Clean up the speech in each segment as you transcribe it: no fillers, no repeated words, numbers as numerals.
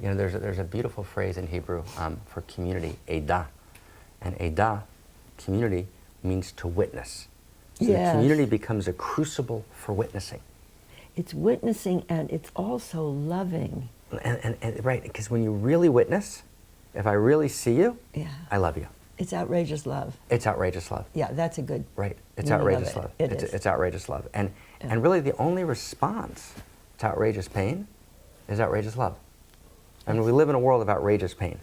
You know, there's a beautiful phrase in Hebrew for community, edah. And edah, community, means to witness. So the community becomes a crucible for witnessing. It's witnessing, and it's also loving. And right, because when you really witness, if I really see you, I love you. It's outrageous love. It's outrageous love. Yeah, that's a good. Right, it's outrageous love. It's outrageous love. And really the only response to outrageous pain is outrageous love. I mean, we live in a world of outrageous pain.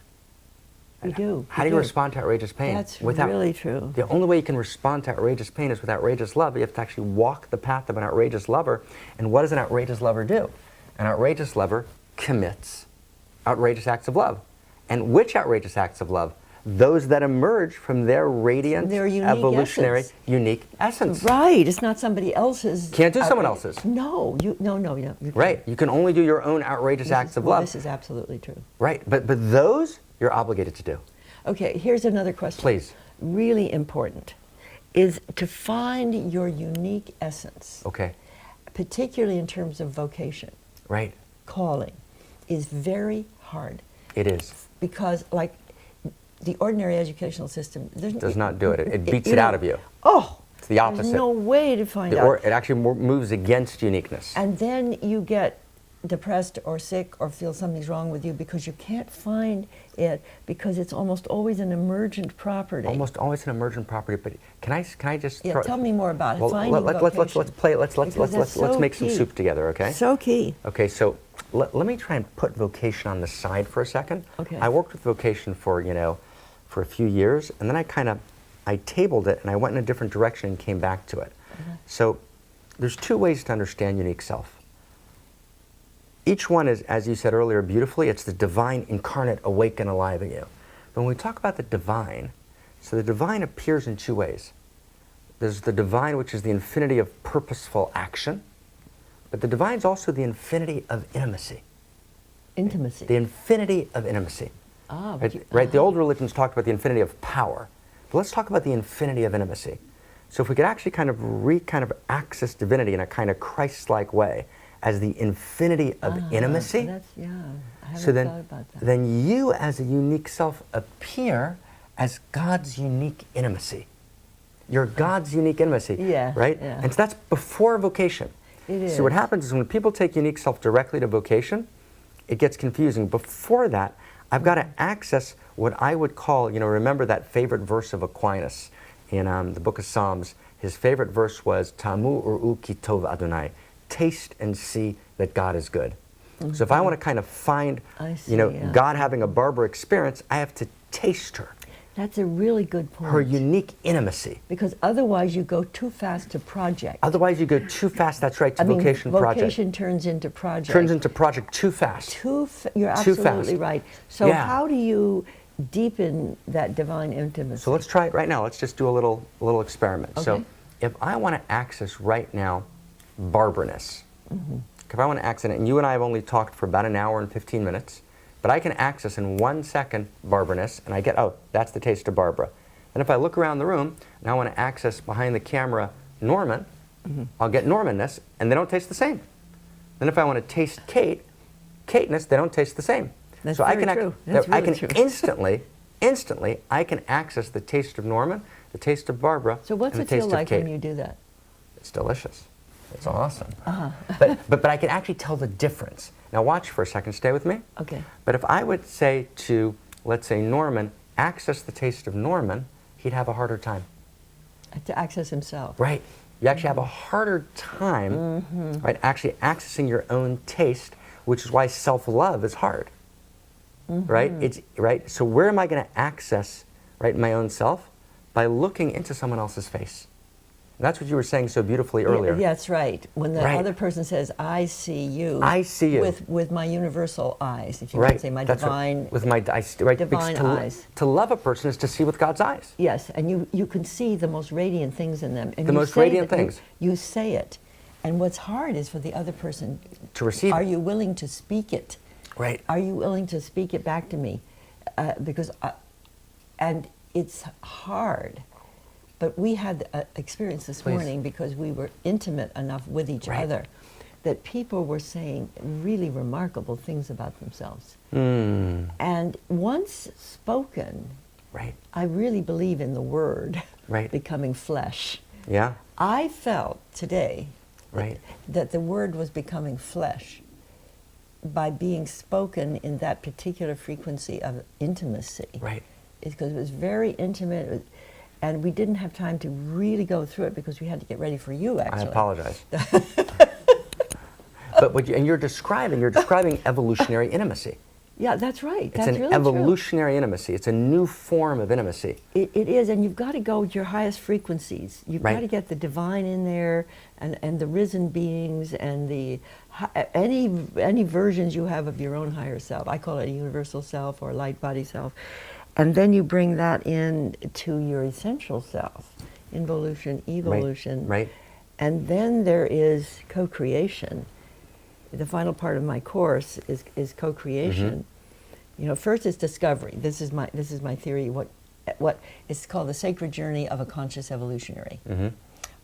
We do. How do you respond to outrageous pain? That's really true. The only way you can respond to outrageous pain is with outrageous love. You have to actually walk the path of an outrageous lover. And what does an outrageous lover do? An outrageous lover commits outrageous acts of love. And which outrageous acts of love? Those that emerge from their radiant, their evolutionary, unique essence. Right. It's not somebody else's. Can't do someone else's. No. No. Right. You can only do your own outrageous acts of love. This is absolutely true. Right. But those you're obligated to do. Okay. Here's another question. Please. Really important is to find your unique essence. Okay. Particularly in terms of vocation. Right. Calling is very hard. It is. Because, like, the ordinary educational system does not do it. It beats it out of you. Oh, it's the opposite. There's no way to find out. It actually moves against uniqueness. And then you get depressed or sick or feel something's wrong with you because you can't find it, because it's almost always an emergent property. Almost always an emergent property. But can I just tell me more about it. Finding let's make some soup together, okay? So key. Okay, so let me try and put vocation on the side for a second. Okay. I worked with vocation for a few years, and then I tabled it and I went in a different direction and came back to it. So there's two ways to understand unique self. Each one is, as you said earlier beautifully, it's the divine incarnate awake and alive in you. But when we talk about the divine, so the divine appears in two ways. There's the divine, which is the infinity of purposeful action, but the divine is also the infinity of intimacy. Intimacy. The infinity of intimacy. Ah, right? The old religions talked about the infinity of power. But let's talk about the infinity of intimacy. So if we could actually kind of access divinity in a kind of Christ-like way as the infinity of intimacy, I haven't so thought about that. Then you as a unique self appear as God's unique intimacy. You're God's unique intimacy, right? Yeah. And so that's before vocation. It is. So what happens is when people take unique self directly to vocation, it gets confusing. Before that, I've got to access what I would call, remember that favorite verse of Aquinas in the book of Psalms. His favorite verse was, Tamu ur'u ki tov Adonai. Taste and see that God is good. So if I want to kind of find, God having a Barbara experience, I have to taste her. That's a really good point. Her unique intimacy. Because otherwise you go too fast to project. Otherwise you go too fast, that's right, to vocation project. Vocation turns into project. Turns into project too fast. You're absolutely right. So how do you deepen that divine intimacy? So let's try it right now. Let's just do a little experiment. Okay. So if I want to access right now Barbara-ness, if I want to access it, and you and I have only talked for about an hour and 15 minutes, but I can access in 1 second Barbara-ness, and I get, that's the taste of Barbara. And if I look around the room, and I want to access behind the camera Norman, I'll get Norman-ness, and they don't taste the same. Then if I want to taste Kate-ness, they don't taste the same. That's so very true. That's I really can true. instantly, I can access the taste of Norman, the taste of Barbara, So what's and it the taste feel like of Kate. when you do that? It's delicious. It's awesome. But I can actually tell the difference. Now watch for a second. Stay with me. Okay. But if I would say to, let's say, Norman, access the taste of Norman, he'd have a harder time. To access himself. Right. You actually have a harder time, right, actually accessing your own taste, which is why self-love is hard. Right? Right. So where am I going to access, right, my own self? By looking into someone else's face. And that's what you were saying so beautifully earlier. Yeah, that's right. When the other person says, "I see you," I see you with my universal eyes. If you want to say my divine, with my eyes, divine eyes. To love a person is to see with God's eyes. Yes, and you can see the most radiant things in them. And the most radiant things. You say it, and what's hard is for the other person to receive. Are you willing to speak it? Right. Are you willing to speak it back to me? And it's hard. But we had an experience this morning because we were intimate enough with each other that people were saying really remarkable things about themselves. Mm. And once spoken, Right. I really believe in the word Right. becoming flesh. Yeah. I felt today Right. that the word was becoming flesh by being spoken in that particular frequency of intimacy. Right. It's because it was very intimate, and we didn't have time to really go through it because we had to get ready for you, actually. I apologize. And you're describing evolutionary intimacy. Yeah, that's right. It's That's an really evolutionary intimacy. It's a new form of intimacy. true. It is, and you've got to go with your highest frequencies. You've Right. got to get the divine in there, and the risen beings, and the any versions you have of your own higher self. I call it a universal self or light body self. And then you bring that in to your essential self, involution, evolution. Right. And then there is co-creation. The final part of my course is co-creation. You know, first is discovery. This is my theory. What it's called the sacred journey of a conscious evolutionary. Mm-hmm.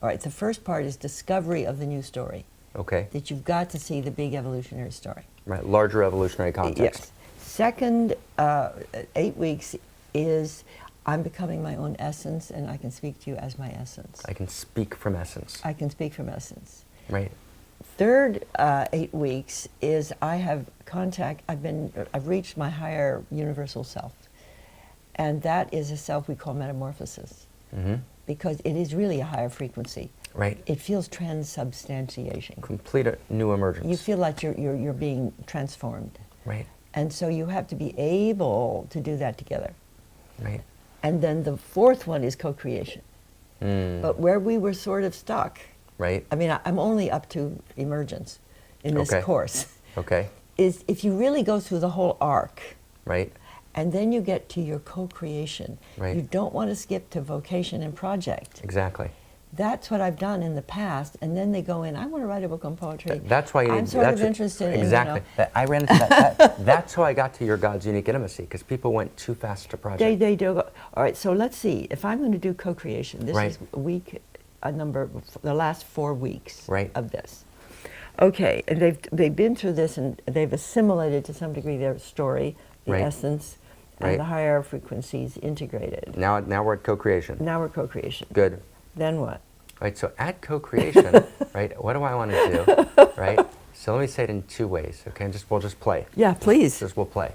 All right. The first part is discovery of the new story. Okay. That you've got to see the big evolutionary story. Right. Larger evolutionary context. Yes. Second 8 weeks is I'm becoming my own essence, and I can speak to you as my essence. I can speak from essence. I can speak from essence. Right. Third 8 weeks is I have contact. I've reached my higher universal self, and that is a self we call metamorphosis, Mm-hmm. because it is really a higher frequency. Right. It feels transubstantiation. Complete a new emergence. You feel like you're being transformed, Right. and so you have to be able to do that together. Right. And then the fourth one is co-creation. Mm. But where we were sort of stuck, Right. I mean, I'm only up to emergence in this Okay. course, Okay. is if you really go through the whole arc, Right. and then you get to your co-creation. Right. You don't want to skip to vocation and project. Exactly. That's what I've done in the past, and then they go in, I want to write a book on poetry. That's why you need. I'm sort of interested in, exactly. I ran into that. That's how I got to your God's unique intimacy, because people went too fast to project. They do. All right, so let's see. If I'm going to do co-creation, this Right. is the last 4 weeks Right. of this. Okay, and they've been through this, and they've assimilated to some degree their story, the Right. essence, and Right. the higher frequencies integrated. Now we're at co-creation. Now we're co-creation. Good. Then what? Right. So at co-creation, right. What do I want to do? Right. So let me say it in 2 ways. Okay. And we'll just play. Yeah, please. We'll play.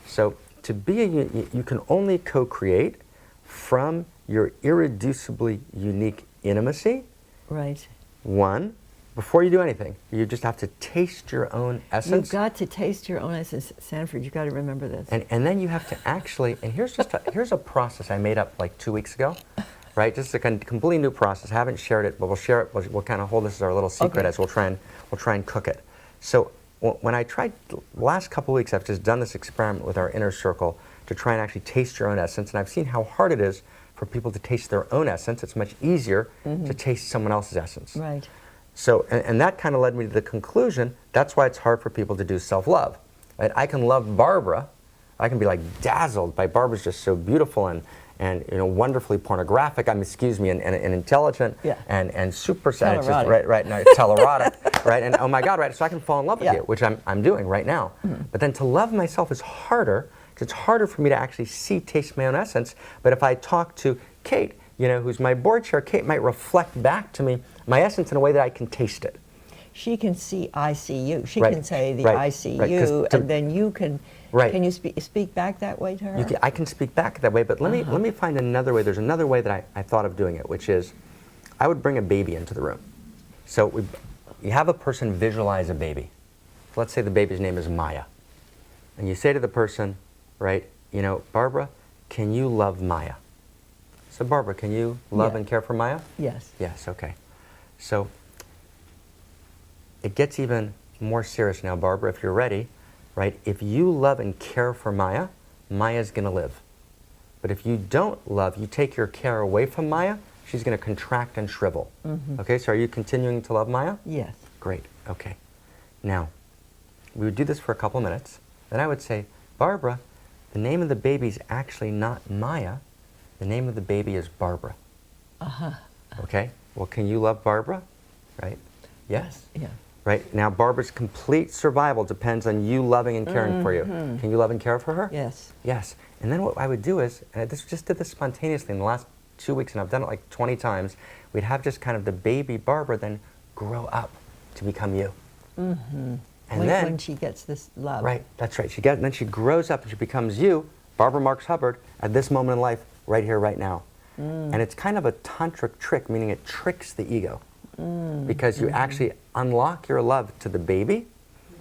So to be you can only co-create from your irreducibly unique intimacy. Right. One, before you do anything, you just have to taste your own essence. You've got to taste your own essence, Sanford. You've got to remember this. And then you have to actually, and here's a process I made up like 2 weeks ago, right? Just a completely new process. I haven't shared it, but we'll share it. We'll kind of hold this as our little secret Okay. as we'll try and cook it. So when I tried the last couple of weeks, I've just done this experiment with our inner circle to try and actually taste your own essence, and I've seen how hard it is for people to taste their own essence. It's much easier to taste someone else's essence. Right. So, and that kind of led me to the conclusion, that's why it's hard for people to do self-love. Right? I can love Barbara, I can be like dazzled by Barbara's just so beautiful and wonderfully pornographic, and intelligent, Yeah. and super Telerotic. right, no, telerotic, right, and oh my God, right, so I can fall in love with Yeah. you, which I'm doing right now. But then to love myself is harder, because it's harder for me to actually taste my own essence. But if I talk to Kate, who's my board chair, Kate might reflect back to me my essence in a way that I can taste it. She can see I see you. She Right, can say the right, I see right, 'cause you, and then you can. Right. Can you speak back that way to her? I can speak back that way, but let me find another way. There's another way that I thought of doing it, which is I would bring a baby into the room. So you have a person visualize a baby. Let's say the baby's name is Maya. And you say to the person, right, Barbara, can you love Maya? So Barbara, can you love Yeah. and care for Maya? Yes. Yes, okay. So it gets even more serious now, Barbara, if you're ready, right? If you love and care for Maya, Maya's going to live. But if you don't love, you take your care away from Maya, she's going to contract and shrivel. Okay, so are you continuing to love Maya? Yes. Great, okay. Now, we would do this for a couple minutes. Then I would say, Barbara, the name of the baby is actually not Maya. The name of the baby is Barbara. Okay? Well, can you love Barbara? Right? Yes? Yeah. right? Now, Barbara's complete survival depends on you loving and caring for you. Can you love and care for her? Yes. Yes. And then what I would do is, and I just did this spontaneously in the last 2 weeks, and I've done it like 20 times, we'd have just kind of the baby Barbara then grow up to become you. And When she gets this love. right, that's right. And then she grows up and she becomes you, Barbara Marx Hubbard, at this moment in life, right here, right now. And it's kind of a tantric trick, meaning it tricks the ego. Because you actually unlock your love to the baby,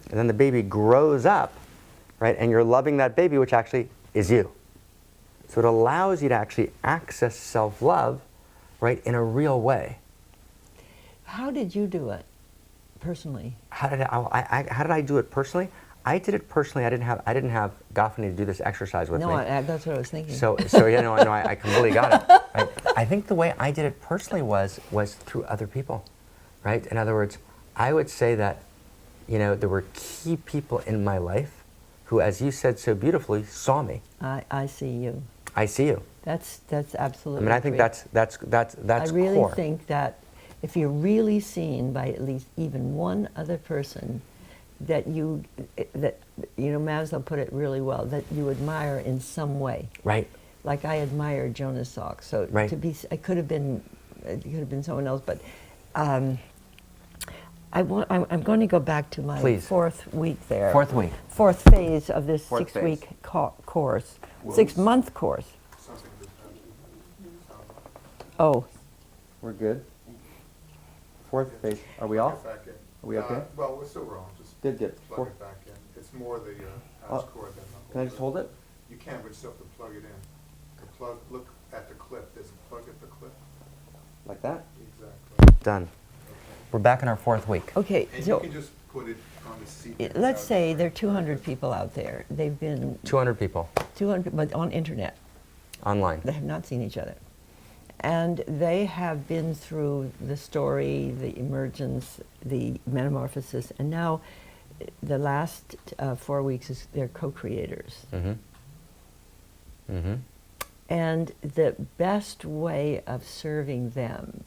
and then the baby grows up, right? And you're loving that baby, which actually is you. So it allows you to actually access self-love, right, in a real way. How did you do it personally? How did I do it personally? I did it personally. I didn't have Gafni to do this exercise with me. No, that's what I was thinking. So yeah, no, I completely got it. Right? I think the way I did it personally was through other people, right? In other words, I would say that, there were key people in my life who, as you said so beautifully, saw me. I see you. I see you. That's absolutely. I mean, I think true. that's I really core. think that if you're really seen by at least even one other person, that Maslow put it really well, that you admire in some way. Right. Like I admire Jonas Salk. So Right. it could have been someone else, but I'm going to go back to my Please. fourth week there. Fourth week. Fourth phase of this Fourth 6-week course, 6-month course. Oh, We're good. Fourth phase. Are we off? Back in. Are we okay? Well, we're still wrong. Just Good. plug it back in. It's more the house cord than the. Can I just hold it? You can, but you still have to plug it in. Look at the clip. There's a plug at the clip. Like that? Exactly. Done. We're back in our fourth week. okay. And So you can just put it on the seat. let's say there are 200 people out there. They've been 200 people 200, but on internet. online. They have not seen each other. And they have been through the story, the emergence, the metamorphosis, and now the last 4 weeks is they're co-creators. And the best way of serving them,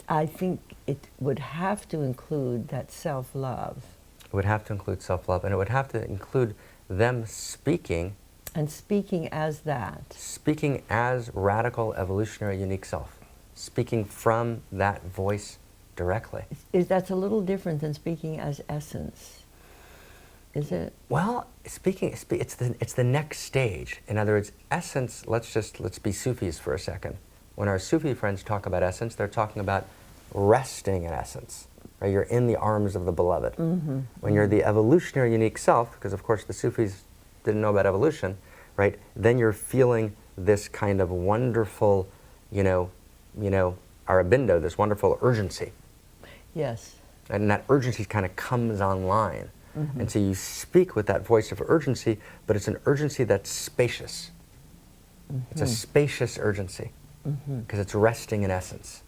I think it would have to include that self-love. It would have to include self-love, and it would have to include them speaking And speaking as that. Speaking as radical, evolutionary, unique self. Speaking from that voice directly. That's a little different than speaking as essence, is it? Well, it's the next stage. In other words, essence, let's be Sufis for a second. When our Sufi friends talk about essence, they're talking about resting in essence. Right? You're in the arms of the beloved. When you're the evolutionary, unique self, because of course the Sufis didn't know about evolution, right? Then you're feeling this kind of wonderful, arabindo, this wonderful urgency. Yes. And that urgency kind of comes online. And so you speak with that voice of urgency, but it's an urgency that's spacious. It's a spacious urgency, because it's resting in essence.